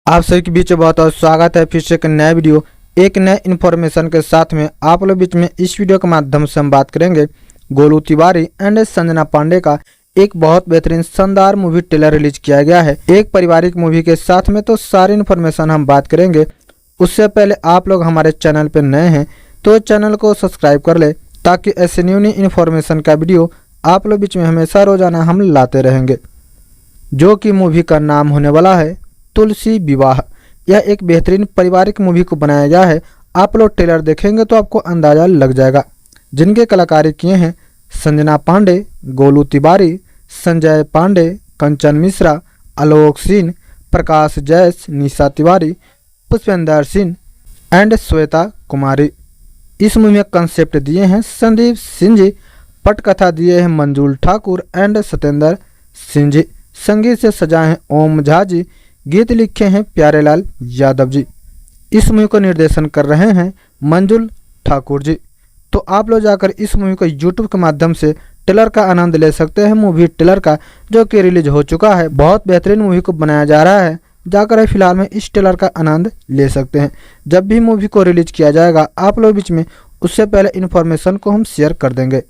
आप सभी के बीच बहुत बहुत स्वागत है फिर से एक नया वीडियो एक नए इन्फॉर्मेशन के साथ में आप लोग बीच में इस वीडियो के माध्यम से हम बात करेंगे गोलू तिवारी एंड संजना पांडे का एक बहुत बेहतरीन शानदार मूवी ट्रेलर रिलीज किया गया है एक पारिवारिक मूवी के साथ में। तो सारी इन्फॉर्मेशन हम बात करेंगे। उससे पहले आप लोग हमारे चैनल पर नए हैं तो चैनल को सब्सक्राइब कर ले ताकि ऐसे न्यू इन्फॉर्मेशन का वीडियो आप लोग बीच में हमेशा रोजाना हम लाते रहेंगे। जो कि मूवी का नाम होने वाला है तुलसी विवाह। यह एक बेहतरीन पारिवारिक मूवी को बनाया गया है। आप लोग ट्रेलर देखेंगे तो आपको अंदाजा लग जाएगा। जिनके कलाकारी किए हैं संजना पांडे, गोलू तिवारी, संजय पांडे, कंचन मिश्रा, आलोक सिंह, प्रकाश जैस, निशा तिवारी, पुष्पेंद्र सिंह एंड श्वेता कुमारी। इस मूवी में कंसेप्ट दिए हैं संदीप सिंह जी, पटकथा दिए हैं मंजुल ठाकुर एंड सत्येंद्र सिंह जी, संगीत से सजाए हैं ओम झा जी, गीत लिखे हैं प्यारेलाल यादव जी। इस मूवी को निर्देशन कर रहे हैं मंजुल ठाकुर जी। तो आप लोग जाकर इस मूवी को यूट्यूब के माध्यम से ट्रेलर का आनंद ले सकते हैं। मूवी ट्रेलर का जो कि रिलीज हो चुका है, बहुत बेहतरीन मूवी को बनाया जा रहा है। जाकर फिलहाल में इस ट्रेलर का आनंद ले सकते हैं। जब भी मूवी को रिलीज किया जाएगा आप लोग बीच में उससे पहले इन्फॉर्मेशन को हम शेयर कर देंगे।